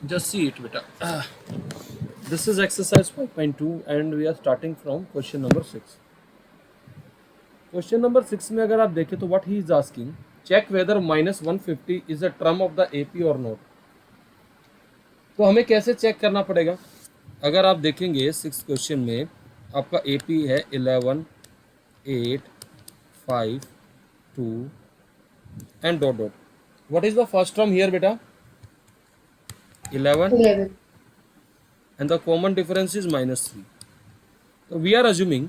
Just see it, beta. This is exercise 5.2 and we are starting from question number 6. Question number 6 में अगर आप देखें तो what he is asking, check whether minus 150 is a term of the AP or not. तो हमें कैसे check करना पड़ेगा? अगर आप देखेंगे 6 क्वेश्चन में आपका AP है 11, 8, 5, 2 and dot dot. What is the first term here, beta? 11 11. and the common difference is minus 3. So we are assuming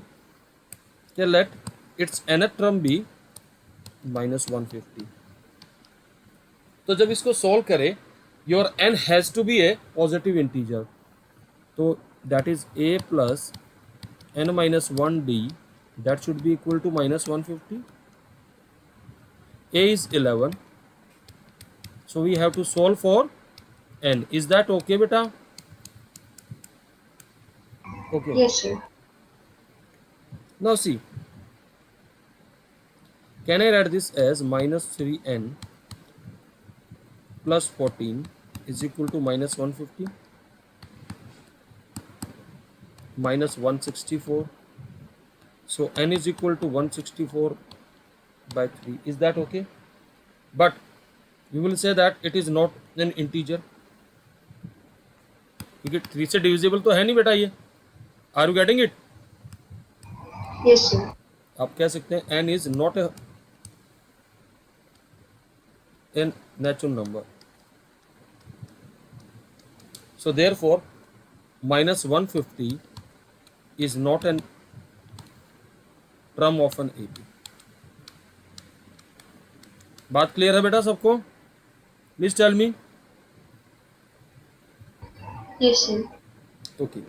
that let its nth term be minus 150. तो जब इसको सॉल्व करें your n has to be a positive integer, तो that is a plus n minus 1d that should be equal to minus 150. a is 11, so we have to solve for n. Is that okay, beta? Okay. Yes, sir. Now see, can I write this as minus 3n plus 14 is equal to minus 150 minus 164. So n is equal to 164 by 3. Is that okay? But you will say that it is not an integer क्योंकि 3 से divisible तो है नहीं बेटा ये. Are you getting it? Yes, sir. आप कह सकते हैं n इज नॉट an natural number. So therefore minus 150 is not an term of an AP. बात क्लियर है बेटा सबको? Please tell me. Yes, sir. Okay.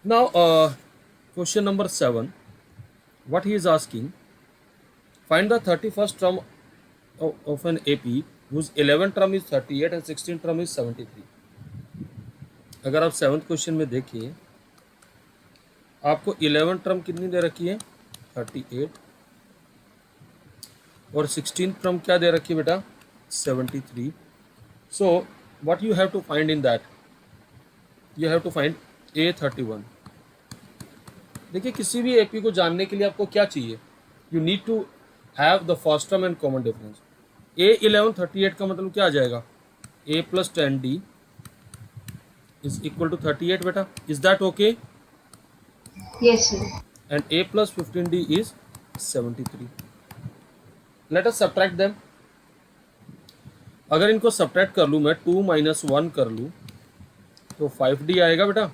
Now question number 7. What he is asking, find the 31st term of an AP whose 11th term is 38 and 16th term is 73. अगर आप 7th question में देखिए आपको 11th term कितनी दे रखी है 38 और 16th term क्या दे रखी है बेटा 73. So what you have to find in that, you have to find A31. देखिए किसी भी AP को जानने के लिए आपको क्या चाहिए, you need to have the first term and common difference. A11 38 का मतलब क्या आ जाएगा A plus 10D is equal to 38 beta. Is that okay? Yes, sir. And A plus 15D is 73. Let us subtract them. अगर इनको subtract कर लूँ मैं 2 minus 1 कर लूँ तो 5D आएगा बेटा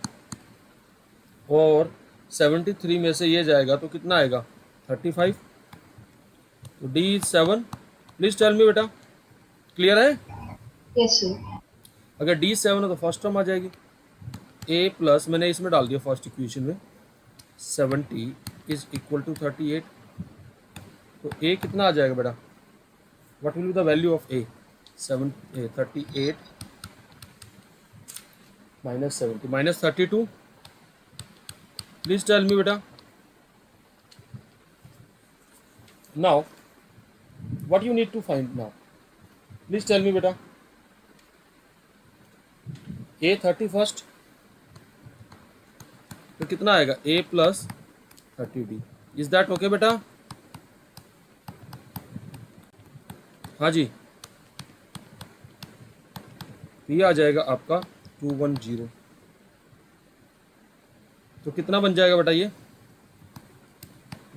और 73 में से ये जाएगा तो कितना आएगा 35. तो D is 7. Please tell me बेटा, क्लियर है? Yes, sir. अगर D 7 है तो फर्स्ट टर्म आ जाएगी A प्लस मैंने इसमें डाल दिया फर्स्ट इक्वेशन में 70 इज इक्वल टू 38. तो A कितना आ जाएगा बेटा, what will be the value of A? 38 minus 70 minus 32. Please tell me बेटा. Now what you need to find now, please tell me बेटा. A 31st तो कितना आएगा A plus 30D. Is that okay बेटा? हाँ जी. ये आ जाएगा आपका 210. तो कितना बन जाएगा बेटा ये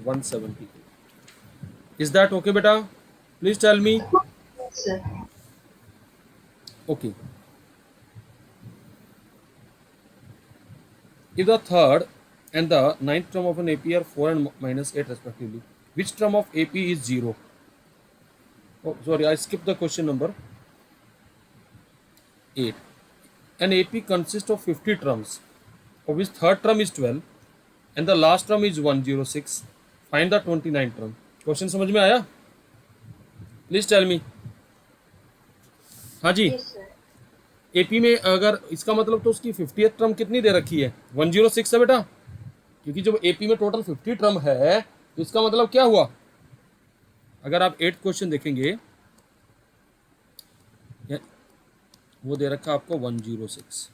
170. इज दैट ओके बेटा? Please tell me. Yes, sir. Okay. If the third and the ninth term of an AP are 4 and minus 8 respectively, which term of AP is 0? Oh, sorry, I skipped the question number 8. An AP consists of 50 terms, of which third term is 12 and the last term is 106. Find the 29th term. Question समझ में आया? Please tell me. हाँ जी. Yes, sir. AP में अगर इसका मतलब तो उसकी 50th टर्म कितनी दे रखी है 106 है बेटा, क्योंकि जब AP में टोटल 50 टर्म है तो इसका मतलब क्या हुआ, अगर आप 8th क्वेश्चन देखेंगे वो दे रखा है आपको 106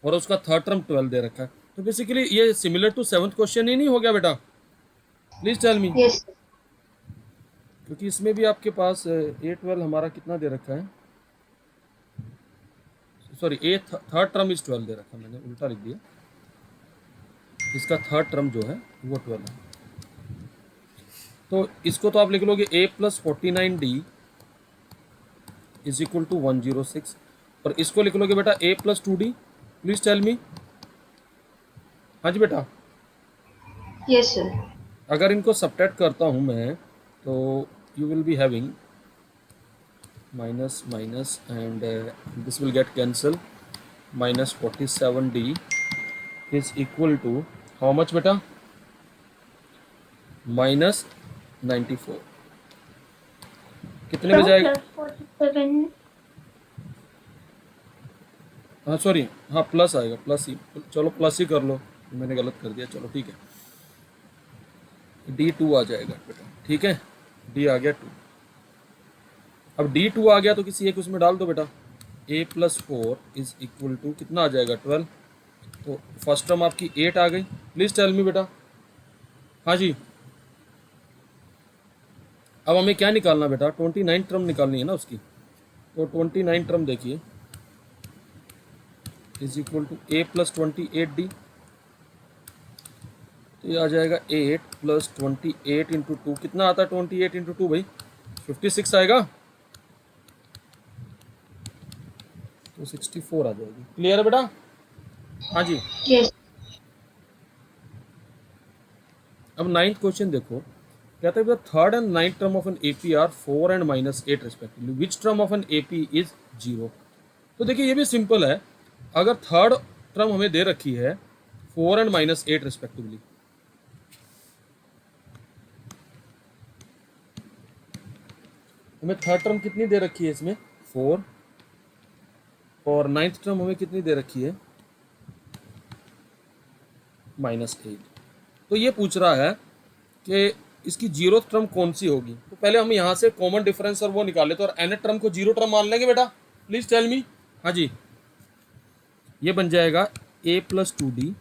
और उसका थर्ड टर्म 12 दे रखा है। तो बेसिकली ये सिमिलर टू 7th क्वेश्चन ही नहीं हो गया बेटा? Please tell me. Yes, sir. क्योंकि इसमें भी आपके पास A12 हमारा कितना दे रखा है, sorry A third term is 12 दे रखा है, मैंने उल्टा लिख दिया। इसका थर्ड टर्म जो है वो 12 है। तो इसको तो आप लिख लोगे A+49D इज इक्वल टू 106 और इसको लिख लोगे बेटा A+2D। Please tell me. हाँ जी बेटा। Yes, sir. अगर इनको सब्ट्रैक्ट करता हूँ मैं तो you will be having minus minus and this will get cancel. -47D is equal to how much बेटा? -94। कितने में जाएगा? +47 हाँ सॉरी, हाँ प्लस आएगा, प्लस ही, चलो प्लस ही कर लो, मैंने गलत कर दिया, चलो ठीक है। D2 आ जाएगा बेटा, ठीक है, D आ गया 2। अब D2 आ गया तो किसी एक उसमें डाल दो बेटा। A+4 इज इक्वल टू कितना आ जाएगा? 12। तो फर्स्ट टर्म आपकी 8 आ गई। प्लीज टेल मी बेटा। हाँ जी। अब हमें क्या निकालना बेटा? 29 टर्म निकालनी है ना उसकी। तो 29 टर्म देखिए इज इक्वल टू A+28D। तो ये आ जाएगा 8 + 28 × 2 कितना आता है? 28 × 2 भाई 56 आएगा, तो 64 आ जाएगी। क्लियर है बेटा? हाँ जी। Yes. अब 9th क्वेश्चन देखो, कहता है third and 9th term of an AP are 4 and -8 respectively, which term of an AP is 0। तो देखिए ये भी सिंपल है। अगर थर्ड टर्म हमें दे रखी है 4 and -8 रेस्पेक्टिवली, हमें थर्ड टर्म कितनी दे रखी है इसमें? 4, और 9th टर्म हमें कितनी दे रखी है? -8। तो ये पूछ रहा है कि इसकी 0th टर्म कौन सी होगी। तो पहले हम यहाँ से कॉमन डिफरेंस और वो निकाल लेते हैं, और nth टर्म को 0 टर्म मान लेंगे बेटा। Please tell me. हाँ जी, ये बन जाएगा A+2D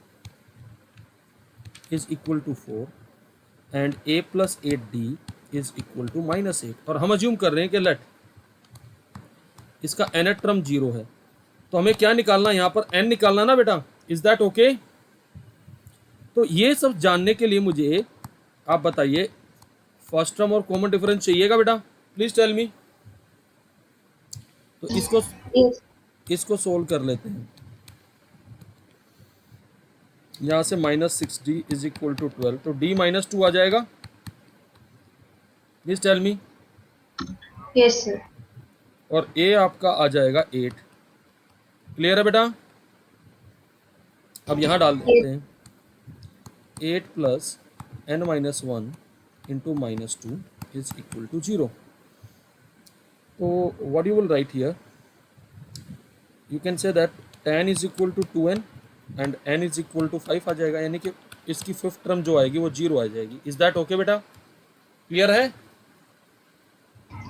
is equal to 4 and A+8D is equal to -8। और हम अज्यूम कर रहे हैं कि लेट इसका nth टर्म 0 है, तो हमें क्या निकालना है यहाँ पर? n निकालना ना बेटा। Is that okay? तो ये सब जानने के लिए मुझे आप बताइए, फर्स्ट टर्म और कॉमन डिफरेंस चाहिएगा बेटा? Please tell me. तो Yes. इसको सोल्व कर लेते हैं। यहाँ से -6D इज इक्वल टू 12, तो D -2 आ जाएगा। Please tell me. Yes, sir. और A आपका आ जाएगा 8। क्लियर है बेटा? अब यहाँ डाल देते हैं 8 + n-1 × -2 is equal to 0. So what you will write here? You can say that tan is equal to 2n and n is equal to 5 आ जाएगा, यानी कि इसकी फिफ्थ टर्म जो आएगी वो 0 आ जाएगी। इज दैट ओके बेटा? क्लियर है?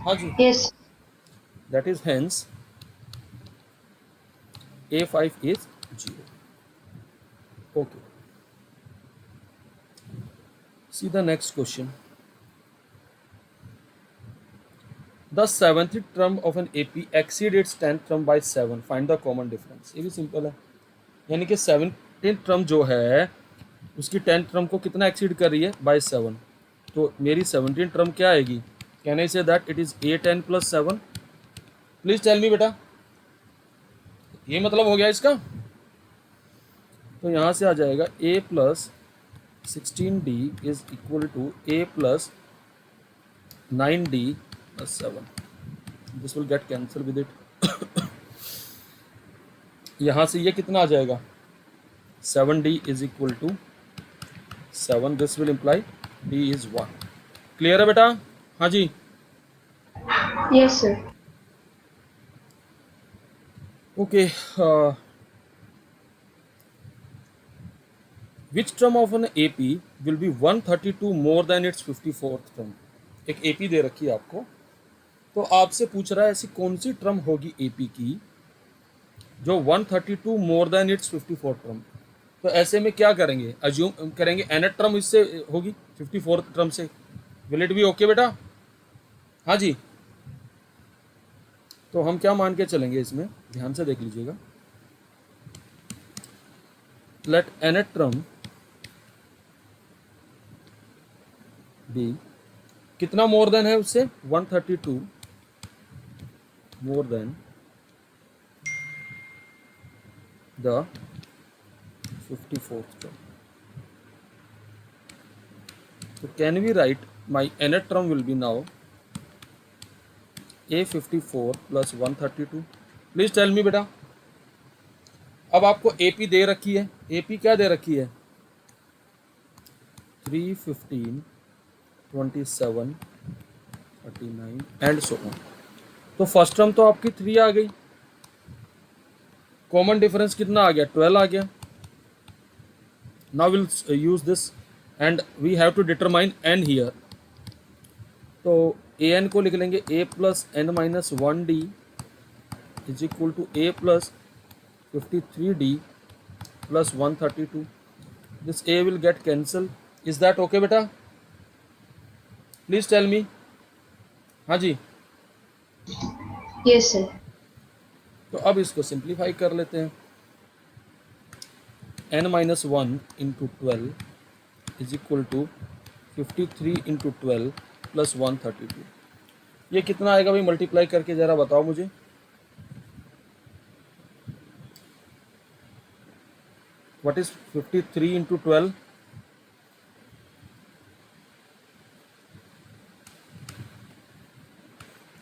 हाँ जी। Yes. That is hence A5 is 0. Okay. See the next question. The 7th term of an AP exceeds its 10th term by 7. Find the common difference. ये भी सिंपल है, यानी कि 17th term जो है उसकी 10th टर्म को कितना एक्सीड कर रही है? बाय 7। तो मेरी 17th टर्म क्या आएगी? Can I say that it is 8n + 7? Please tell me बेटा। ये मतलब हो गया इसका। तो यहाँ से आ जाएगा A+16D is equal to A+9D + 7। This will get cancel with it. यहाँ से ये कितना आ जाएगा? 7D is equal to 7। This will imply D is 1। Clear है बेटा? हाँ जी। Yes, sir. Okay. Which term of an AP will be 132 more than it's 54th term. एक AP दे रखी है आपको, तो आपसे पूछ रहा है ऐसी कौन सी टर्म होगी एपी की जो 132 मोर देन इट्स 54 टर्म। तो ऐसे में क्या करेंगे, अज्यूम करेंगे nth टर्म इससे होगी 54 टर्म से। विल इट बी ओके बेटा? हाँ जी। तो हम क्या मान के चलेंगे इसमें, ध्यान से देख लीजिएगा। लेट nth टर्म बी कितना मोर देन है उससे, 132 more then the 54th term. So can we write my nth term will be now a54 plus 132. Please tell me बेटा। अब आपको AP दे रखी है, AP क्या दे रखी है, 3, 15, 27, 39 एंड सो ऑन। तो फर्स्ट टर्म तो आपकी 3 आ गई, कॉमन डिफरेंस कितना आ गया, 12 आ गया। Now will use this and we have to determine n here. तो an को लिख लेंगे a plus n minus 1d is equal to a plus 53d plus 132। This a will get cancelled. Is that okay बेटा? Please tell me. हाँ जी। Yes, sir. तो अब इसको सिंप्लीफाई कर लेते हैं। n minus 1 into 12 is equal to 53 into 12 plus 132। ये कितना आएगा भाई, मल्टीप्लाई करके जरा बताओ मुझे। What is 53 into 12?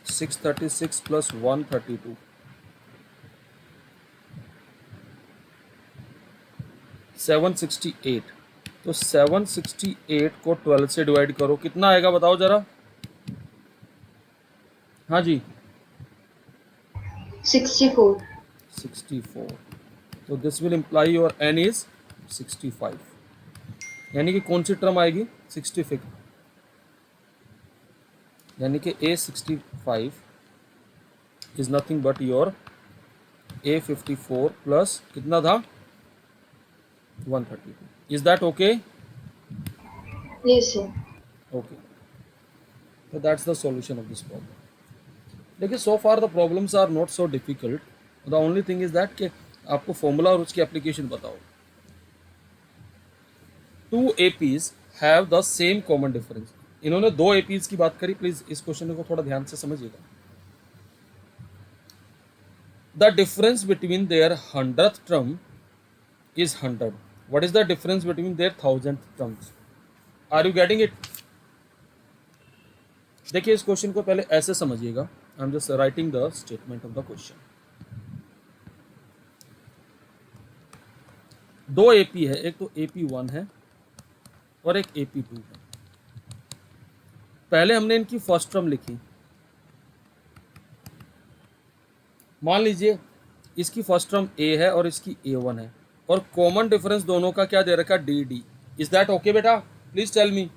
636 प्लस 132, 768। तो 768 को 12 से डिवाइड करो, कितना आएगा बताओ जरा। हाँ जी, 64. 64। तो this will imply your n is 65, यानी कि कौन सी टर्म आएगी, 65, यानी कि a65 is nothing but your a54 plus कितना था, 132। Is that okay? Yes, sir. Okay, तो that's the solution of this problem. देखिए so far the problems are not so difficult, the only thing is that कि आपको formula और उसकी application बताओ। Two APs have the same common difference. इन्होंने दो APs की बात करी, प्लीज इस क्वेश्चन को थोड़ा ध्यान से समझिएगा। The difference between their 100th term is 100. What is the difference between their 1000th terms? Are you getting it? देखिए इस क्वेश्चन को पहले ऐसे समझिएगा। I am just writing the statement of the question. दो एपी है, एक तो AP1 है और एक AP2 है। पहले हमने इनकी फर्स्ट टर्म लिखी। मान लीजिए इसकी फर्स्ट टर्म A है और इसकी A1 है, और कॉमन डिफरेंस दोनों का क्या दे रखा, DD। इज दैट ओके बेटा? Please tell me,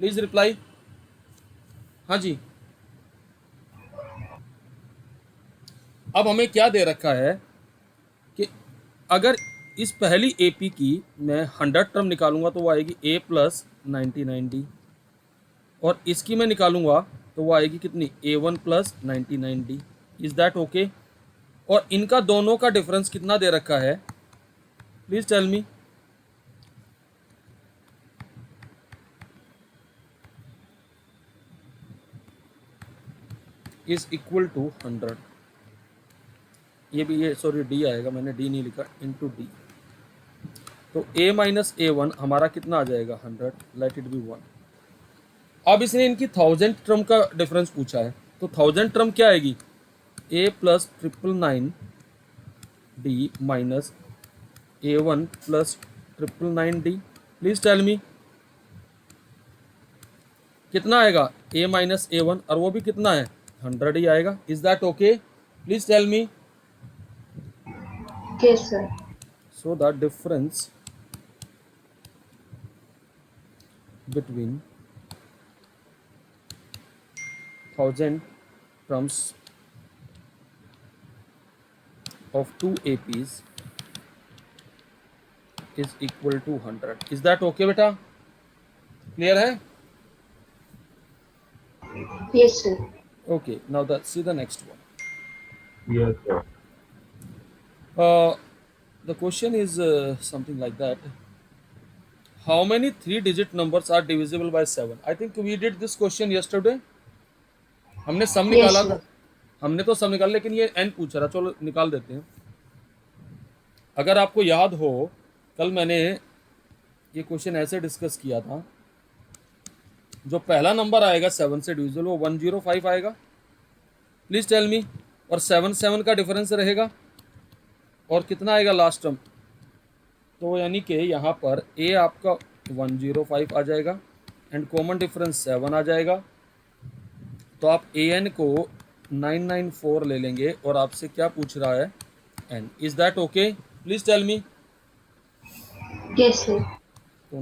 please reply. हाँ जी। अब हमें क्या दे रखा है कि अगर इस पहली एपी की मैं 100 टर्म निकालूंगा तो वो आएगी A प्लस 99D, और इसकी मैं निकालूंगा तो वो आएगी कितनी, A1 plus 99D। Is that okay? और इनका दोनों का डिफरेंस कितना दे रखा है, please tell me. Is equal to 100। ये भी, ये सॉरी D आएगा, मैंने D नहीं लिखा, इनटू D। तो A माइनस A1 हमारा कितना आ जाएगा, 100। Let it be 1। अब इसने इनकी 1000 टर्म का डिफरेंस पूछा है, तो 1000 टर्म क्या आएगी, A plus 999D minus A1 plus 999D। Please tell me कितना आएगा, A माइनस A1, और वो भी कितना है, 100 ही आएगा। Is that okay? Please tell me. Yes, sir. So the difference between 1000 terms of 2 APs is equal to 100. Is that okay बेटा? Clear है? Yes, sir. Okay, now see the next one. Yes, sir. The question is something like that. How many 3-digit numbers are divisible by 7? I think we did this question yesterday. हमने सम Yes, निकाला sir. था, हमने तो सम निकाला, लेकिन ये n पूछ रहा, चलो निकाल देते हैं. अगर आपको याद हो, कल मैंने ये क्वेश्चन ऐसे डिस्कस किया था, जो पहला नंबर आएगा 7 से डिविजिबल वो 105 आएगा. Please tell me. और 7 का डिफरेंस रहेगा, और कितना आएगा लास्ट टर्म. तो यानी कि यहाँ पर ए आपका 105 आ जाएगा एंड कॉमन डिफरेंस 7 आ जाएगा. तो आप ए एन को 994 ले लेंगे, और आपसे क्या पूछ रहा है, n. Is that okay? Please tell me. Yes, sir. तो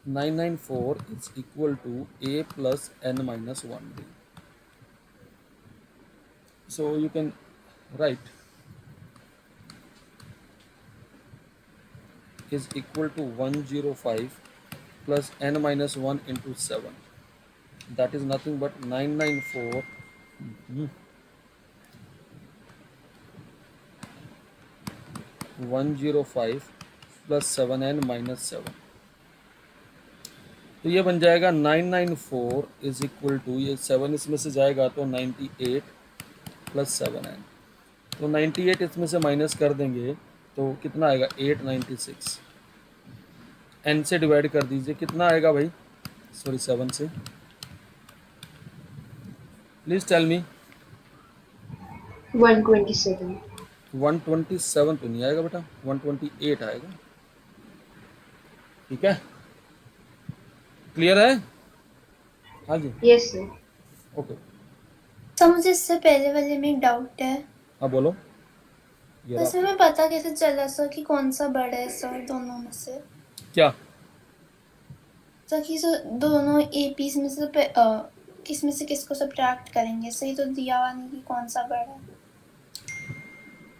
994 is equal to a plus n minus 1d. So you can write is equal to 105 plus n minus 1 into 7. That is nothing but 994 105 plus 7n minus 7. तो ये बन जाएगा 994 is equal to, ये 7 इसमें से जाएगा तो 98 प्लस 7n. तो 98 इसमें से माइनस कर देंगे तो कितना आएगा, 896. n से डिवाइड कर दीजिए, कितना आएगा भाई, सॉरी 7 से. प्लीज टेल मी. 127. 127 तो नहीं आएगा बेटा, 128 आएगा. ठीक है, क्लियर है? हाँ जी, Yes, sir. ओके. तो मुझे इससे पहले वाले में एक डाउट है. हाँ बोलो. ये तो रहा. इसमें पता कैसे चला सर कि कौन सा बड़ा है सर दोनों में से? क्या? सर कि सर दोनों एपीस में से किस में से किसको सब्ट्रैक्ट करेंगे? सही तो दिया हुआ नहीं कि कौन सा बड़ा है.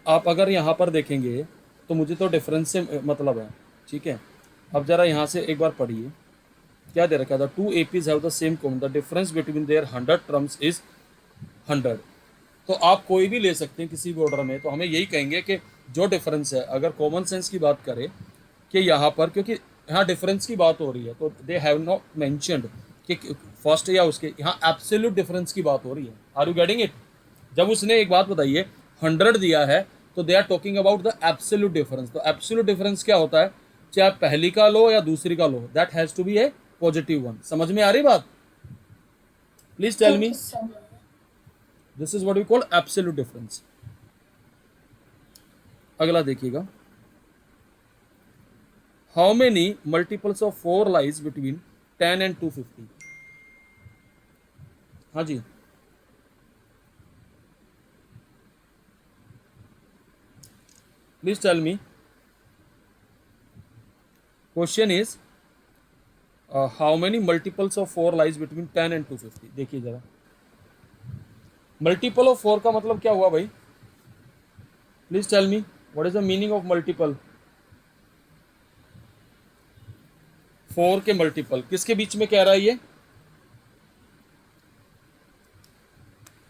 आप अगर यहाँ पर देखेंगे तो मुझे तो डिफरेंस से मतलब है. ठीक है, अब जरा यहाँ से एक बार पढ़िए, क्या दे रखा था, 2 APs have the same common, the difference between their 100 terms is 100. तो आप कोई भी ले सकते हैं किसी भी ऑर्डर में, तो हमें यही कहेंगे कि जो डिफरेंस है, अगर कॉमन सेंस की बात करें कि यहाँ पर, क्योंकि यहाँ डिफरेंस की बात हो रही है, तो दे हैव नॉट मेंशन्ड कि फर्स्ट या उसके, यहाँ एब्सोल्यूट डिफरेंस की बात हो रही है. Are you getting it? जब उसने एक बात बताइए 100 दिया है, तो they are talking about the absolute difference. तो एब्सोल्यूट डिफरेंस क्या होता है, चाहे आप पहली का लो या दूसरी का लो, that has to be a positive one. समझ में आ रही बात? Please tell me. This is what we call absolute difference. अगला देखिएगा, how many multiples of 4 lies between 10 and 250. हाँ जी, please tell me. Question is how many multiples of 4 lies between 10 and 250. देखिए जरा, मल्टीपल ऑफ 4 का मतलब क्या हुआ भाई? Please tell me what is the meaning of multiple. 4 के मल्टीपल किसके बीच में कह रहा है ये?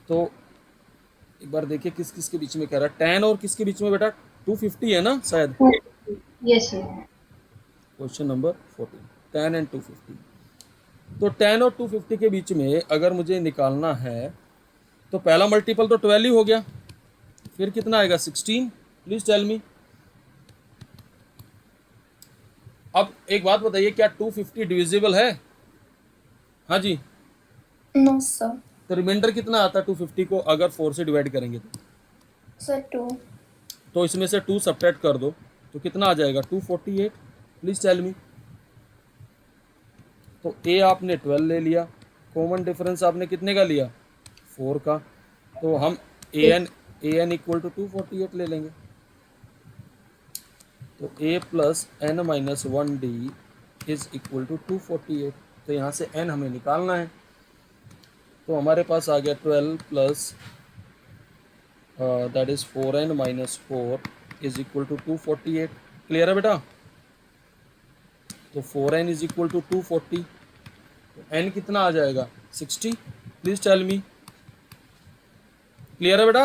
तो एक बार देखिए किस किस के बीच में कह रहा है. 10 और किसके बीच में बेटा? 250 है ना शायद. Yes, sir. Question number 14, 10 and 250. तो 10 और 250 के बीच में अगर मुझे निकालना है, तो पहला मल्टीपल तो 12 ही हो गया, फिर कितना आएगा, 16. Please tell me. अब एक बात बताइए, क्या 250 डिविजिबल है? हाँ जी. No sir. तो रिमाइंडर कितना आता है 250 को अगर 4 से डिवाइड करेंगे तो? सर 2. तो इसमें से 2 सब्ट्रैक्ट कर दो तो कितना आ जाएगा, 248. Please tell me. तो ए आपने 12 ले लिया, कॉमन डिफरेंस आपने कितने का लिया, 4 का. तो हम ए एन इक्वल टू 248 ले लेंगे. तो a plus n minus 1d is equal to 248. तो यहाँ से n हमें निकालना है। तो हमारे पास आ गया 12 plus that is 4n minus 4 is equal to 248। Clear है बेटा? तो 4n इज इक्वल टू 240। तो n कितना आ जाएगा? 60। Please tell me. क्लियर है बेटा?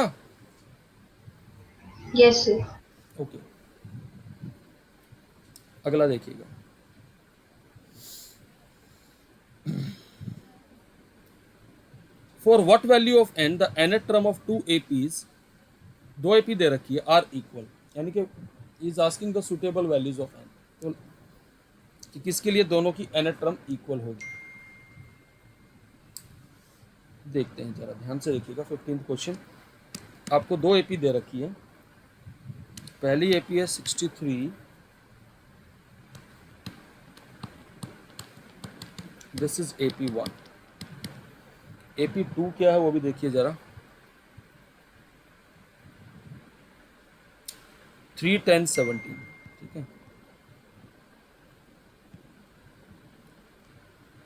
Yes, sir. ओके, अगला देखिएगा। For what value of n the nth term of two APs, दो एपी दे रखी है, आर इक्वल, यानी कि is asking the suitable values of n। तो कि किसके लिए दोनों की nth टर्म इक्वल होगी। देखते हैं, जरा ध्यान से देखिएगा। 15th क्वेश्चन, आपको दो एपी दे रखी है। पहली एपी है 63, दिस इज एपी 1। एपी 2 क्या है वो भी देखिए जरा। 3, 10, 17, ठीक है।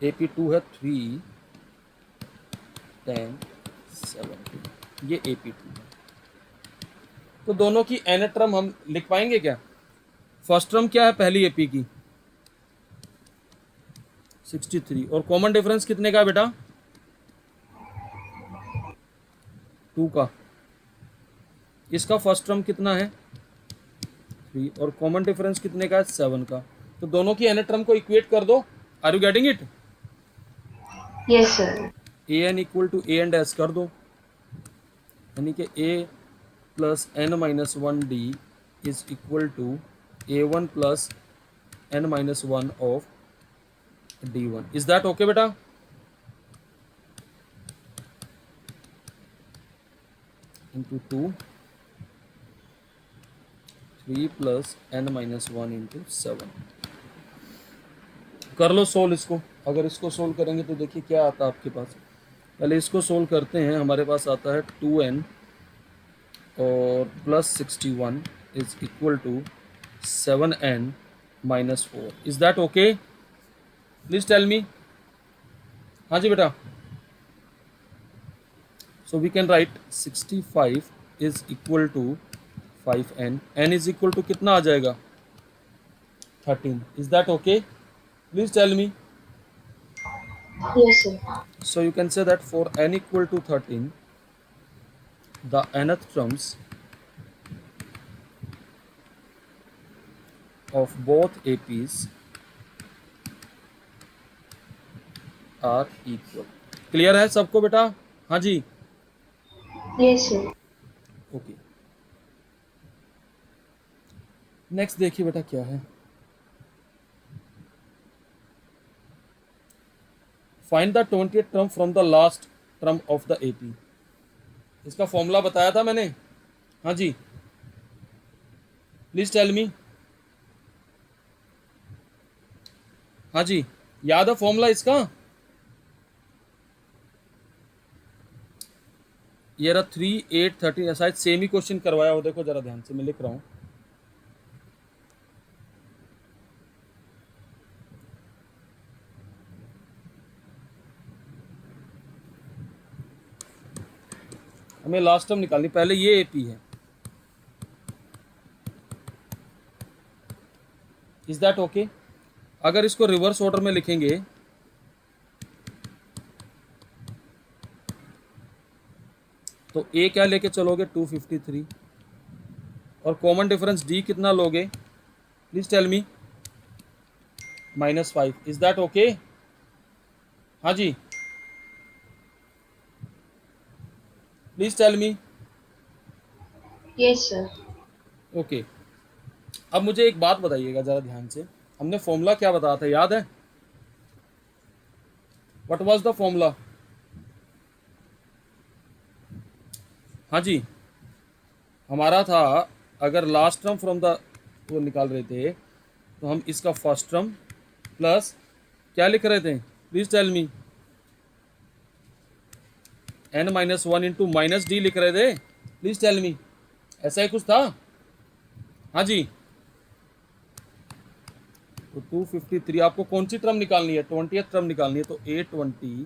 एपी 2 है 3, 10, 17, ये एपी 2 है। तो दोनों की n टर्म हम लिख पाएंगे क्या? फर्स्ट टर्म क्या है पहली एपी की? 63, और कॉमन डिफरेंस कितने का है बेटा? 2 का। इसका फर्स्ट टर्म कितना है? 3, और कॉमन डिफरेंस कितने का है? 7 का। तो दोनों की n टर्म को इक्वेट कर दो। Are you getting it? Yes, sir. an equal to a and s कर दो, यानी कि a plus n minus 1 d is equal to a1 plus n minus 1 of d1। Is that okay बेटा? Into 2, 3 plus n minus 1 into 7। कर लो solve इसको। अगर इसको solve करेंगे तो देखिए क्या आता है आपके पास। पहले इसको सोल्व करते हैं। हमारे पास आता है 2n और plus 61 is equal to 7n minus 4। Is that okay? Please tell me. हाँ जी बेटा। So we can write 65 is equal to 5n। n is equal to कितना आ जाएगा? 13। Is that okay? Please tell me. Yes, sir. So you can say that for n equal to 13, the nth terms of both APs are equal. Clear है सबको बेटा? हाँ जी, Yes, sir. Okay. Next देखिए बेटा क्या है। Find the 20th term from the last term of the AP. इसका फॉर्मूला बताया था मैंने। हाँ जी, प्लीज टेल मी। हाँ जी, याद है फॉर्मूला इसका? ये रहा 3, 8, 13। शायद सेम ही क्वेश्चन करवाया हो। देखो जरा ध्यान से, मैं लिख रहा हूँ। हमें लास्ट टर्म निकालनी। पहले ये एपी है। Is that okay? अगर इसको रिवर्स ऑर्डर में लिखेंगे तो ए क्या लेके चलोगे? 253, और कॉमन डिफरेंस डी कितना लोगे? Please tell me. -5। Is that okay? हाँ जी, please tell me. Yes, sir. Okay. अब मुझे एक बात बताइएगा जरा ध्यान से। हमने फॉर्मूला क्या बताया था, याद है? What was the formula? हाँ जी, हमारा था अगर लास्ट टर्म फ्रॉम द वो निकाल रहे थे तो हम इसका फर्स्ट टर्म प्लस क्या लिख रहे थे? Please tell me. n minus 1 into minus D लिख रहे थे। प्लीज टेल मी, ऐसा ही कुछ था? हाँ जी, तो 253 आपको कौन सी टर्म निकालनी है, 20th टर्म निकालनी है, तो A20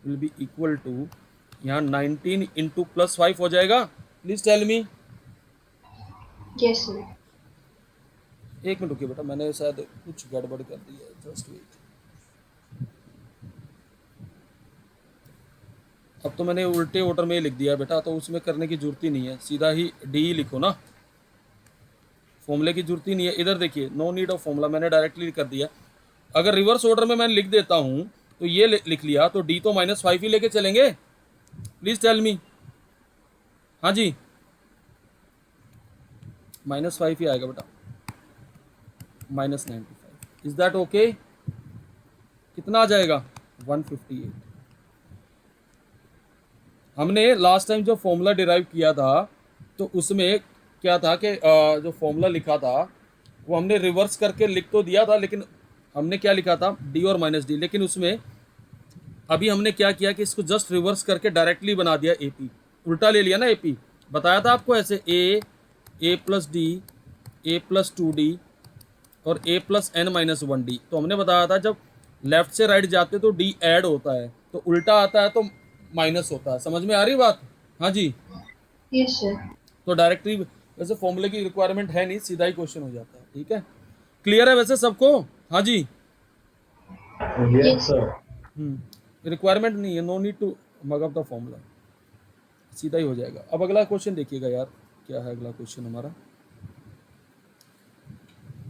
will be equal to यहाँ 19 इंटू प्लस 5 हो जाएगा। Please tell me. Yes, sir. एक मिनट रुकिए बेटा, मैंने शायद कुछ गड़बड़ कर दी है, जस्ट वेट। अब तो मैंने उल्टे ऑर्डर में ही लिख दिया बेटा, तो उसमें करने की जरूरत ही नहीं है, सीधा ही डी लिखो ना, फॉर्मूले की जरूरत ही नहीं है। इधर देखिए, नो नीड ऑफ फॉर्मूला, मैंने डायरेक्टली कर दिया। अगर रिवर्स ऑर्डर में मैं लिख देता हूँ तो ये लिख लिया, तो डी तो -5 ही लेके चलेंगे। Please tell me. हाँ जी, -5 ही आएगा बेटा, -95। Is that okay? कितना आ जाएगा? 158। हमने लास्ट टाइम जो फॉर्मूला डिराइव किया था तो उसमें क्या था कि जो फॉर्मूला लिखा था वो हमने रिवर्स करके लिख तो दिया था, लेकिन हमने क्या लिखा था, डी और -d, लेकिन उसमें अभी हमने क्या किया कि इसको जस्ट रिवर्स करके डायरेक्टली बना दिया AP, उल्टा ले लिया ना AP। बताया था आपको ऐसे A plus D, A plus 2D और A प्लस n-1D। तो हमने बताया था जब लेफ्ट से राइट जाते तो D ऐड होता है, तो उल्टा आता है तो माइनस होता है। समझ में आ रही बात? हाँ जी। Yes, sir. तो डायरेक्टली वैसे फॉर्मूले की रिक्वायरमेंट है नहीं, सीधा ही क्वेश्चन हो जाता है। ठीक है, क्लियर है वैसे सबको? हाँ जी। Yes, sir. रिक्वायरमेंट नहीं है, no need to mug up the formula, सीधा ही हो जाएगा। अब अगला क्वेश्चन देखिएगा यार, क्या है अगला क्वेश्चन हमारा।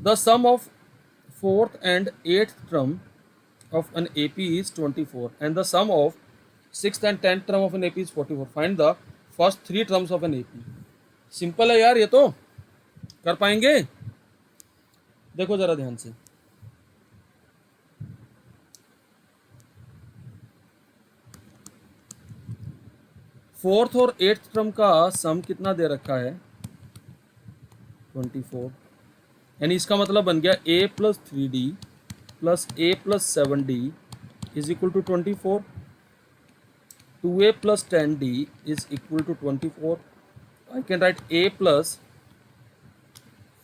The sum of 4th and 8th term of an AP is 24 and the sum of 6th and 10th term of an AP is 44. Find the first 3 terms of an AP. Simple है यार, ये तो कर पाएंगे। देखो जरा ध्यान से, फोर्थ और 8th टर्म का सम कितना दे रखा है, 24, यानी इसका मतलब बन गया A plus 3D plus A plus 7D is equal to 24। 2A प्लस 10D is equal to 24। I can write A plus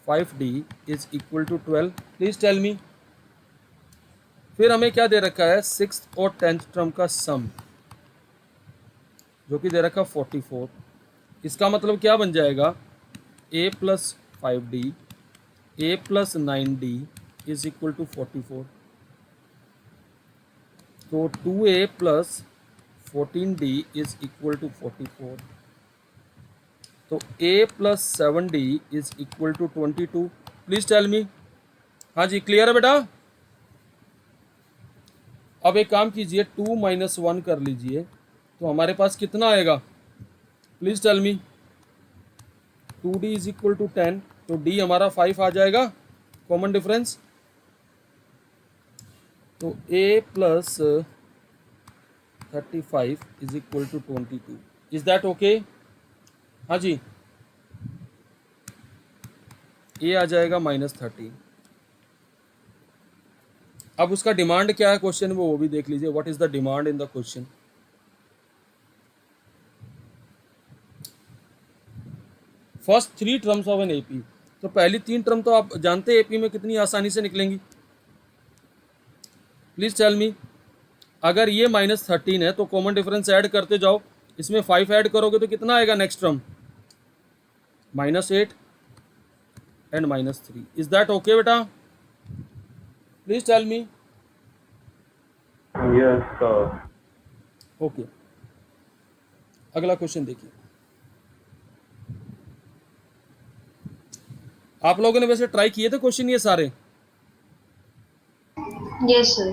5D is equal to 12। Please tell me. फिर हमें क्या दे रखा है, 6th और 10th टर्म का सम जो कि दे रखा 44। इसका मतलब क्या बन जाएगा, A plus 5D A plus 9D is equal to 44। तो 2A plus 14D is equal to 44। तो A plus 7D is equal to 22। Please tell me. हाँ जी, क्लियर है बेटा? अब एक काम कीजिए, 2 - 1 कर लीजिए, तो हमारे पास कितना आएगा, please tell me. 2D is equal to 10, तो D हमारा 5 आ जाएगा, कॉमन डिफरेंस। तो A plus 35 is equal to 22। Is that okay? हाँ जी, A आ जाएगा -30। अब उसका डिमांड क्या है क्वेश्चन में, वो भी देख लीजिए। What is the demand in the question. First 3 terms of an AP, तो पहली 3 टर्म तो आप जानते हैं AP में कितनी आसानी से निकलेंगी। Please tell me. अगर ये -13 है तो कॉमन डिफरेंस ऐड करते जाओ, इसमें 5 ऐड करोगे तो कितना आएगा next term, -8 and -3। Is that okay बेटा? Please tell me. Yes, sir. Okay, अगला क्वेश्चन देखिए। आप लोगों ने वैसे ट्राई किए थे क्वेश्चन ये सारे? Yes, sir.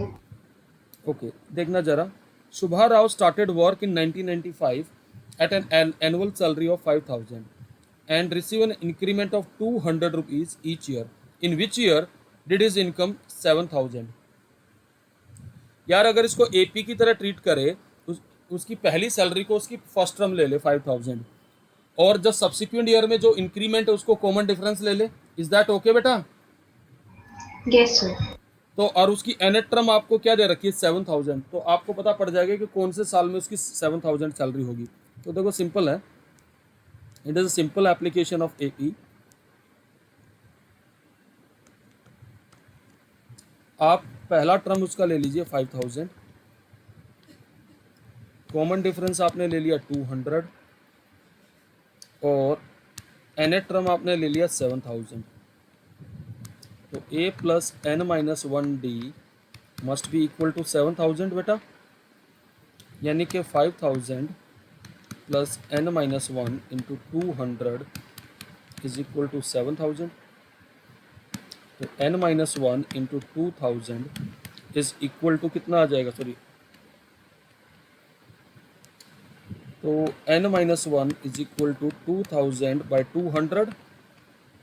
ओके, देखना जरा। Subha Rao started work in 1995 at an annual salary of 5,000 and receive an increment of 200 rupees each year. In which year did his income 7,000? यार अगर इसको AP की तरह ट्रीट करे, उसकी पहली सैलरी को उसकी फर्स्ट टर्म ले ले 5,000, और जो सब्सिक्वेंट ईयर में जो इंक्रीमेंट है उसको कॉमन डिफरेंस ले ले। इज दैट ओके बेटा? Yes, sir. तो और उसकी एनेट टर्म आपको क्या दे रखी है, 7,000। तो आपको पता पड़ जाएगा कि कौन से साल में उसकी 7,000 सैलरी होगी। तो देखो सिंपल है, it is a simple application of AP। आप पहला टर्म उसका ले लीजिए 5000, कॉमन डिफरेंस आपने ले लिया 200 और nth टर्म आपने ले लिया 7000। तो a plus n minus 1d must be equal to 7000 बेटा, यानी कि 5000 plus n minus 1 into 200 is equal to 7000। तो n minus 1 into 2000 is equal to कितना आ जाएगा, सॉरी, तो n minus 1 is equal to 2000 by 200,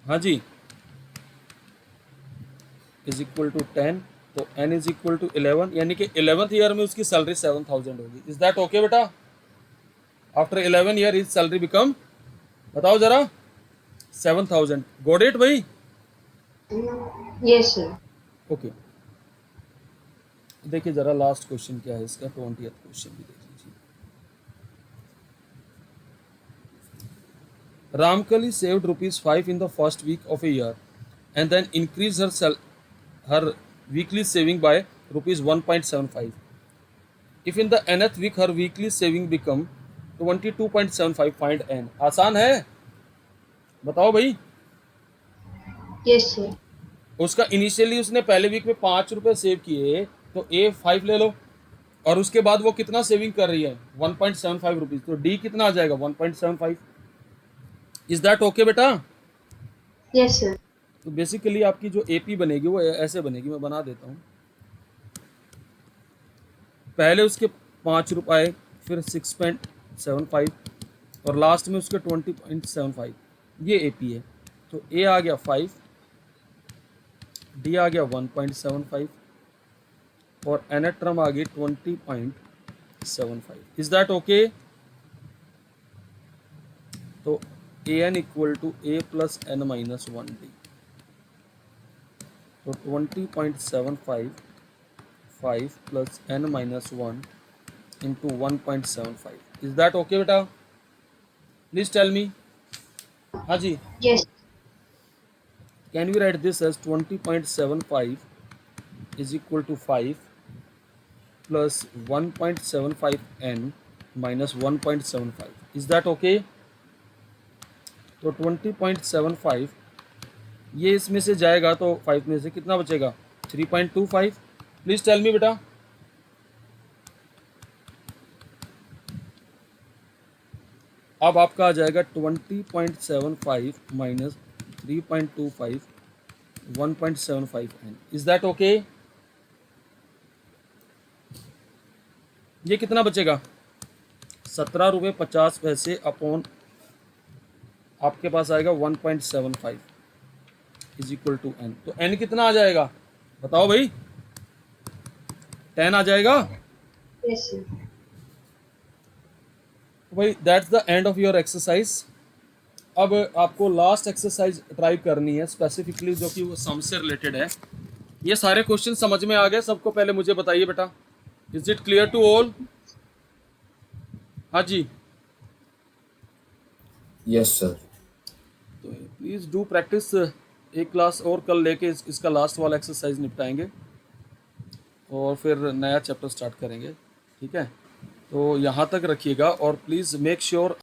हाँ जी, इज इक्वल टू 10। तो n इज इक्वल टू 11, यानी कि 11th ईयर में उसकी सैलरी 7000 होगी। इज दैट ओके बेटा? After 11 year is salary become, बताओ जरा, 7000। गॉट इट भाई? Yes, sir. ओके, देखिए जरा लास्ट क्वेश्चन क्या है इसका, 20th क्वेश्चन भी देख लीजिए। Ramkali saved ₹5 in the first week of a year and then increased her weekly saving by ₹1.75. If in the nth week her weekly saving become 22.75, find n। आसान है, बताओ भाई। Yes, sir. उसका initially उसने पहले वीक में ₹5 save किए, तो ए 5 ले लो, और उसके बाद वो कितना सेविंग कर रही है, 1.75 रुपीज़। तो डी कितना आ जाएगा, 1.75। इज दैट ओके बेटा? Yes, sir. तो बेसिकली आपकी जो एपी बनेगी वो ऐसे बनेगी, मैं बना देता हूँ। पहले उसके ₹5, फिर 6.75 और लास्ट में उसके 20.75, ये एपी है। तो ए आ गया 5, डी आ गया 1.75 और एन टर्म आ गई 20.75। Is that okay? तो a n equal to a plus n minus 1d। तो 20.75 5 plus n minus 1 into 1.75। Is that okay बेटा? Please tell me. हाँ जी, Yes. Can we write this as 20.75 is equal to 5 plus 1.75 n minus 1.75। Is that okay? तो 20.75 ये इसमें से जाएगा तो 5 में से कितना बचेगा, 3.25। प्लीज टेल मी बेटा। अब आपका आ जाएगा 20.75 minus 3.25 1.75 n। Is that okay? ये कितना बचेगा, ₹17.50 अपॉन आपके पास आएगा 1.75 इज इक्वल टू n। तो n कितना आ जाएगा, बताओ भाई? 10 आ जाएगा। Yes, sir. भाई that's the end of your exercise. अब आपको लास्ट एक्सरसाइज ट्राई करनी है स्पेसिफिकली, जो कि वो सम से रिलेटेड है। ये सारे क्वेश्चन समझ में आ गए सबको? पहले मुझे बताइए बेटा, is it clear to all? हाँ जी, यस सर। तो प्लीज़ डू प्रैक्टिस। एक क्लास और कल लेके इसका लास्ट वाला एक्सरसाइज निपटाएंगे और फिर नया चैप्टर स्टार्ट करेंगे, ठीक है? तो यहाँ तक रखिएगा और प्लीज़ मेक श्योर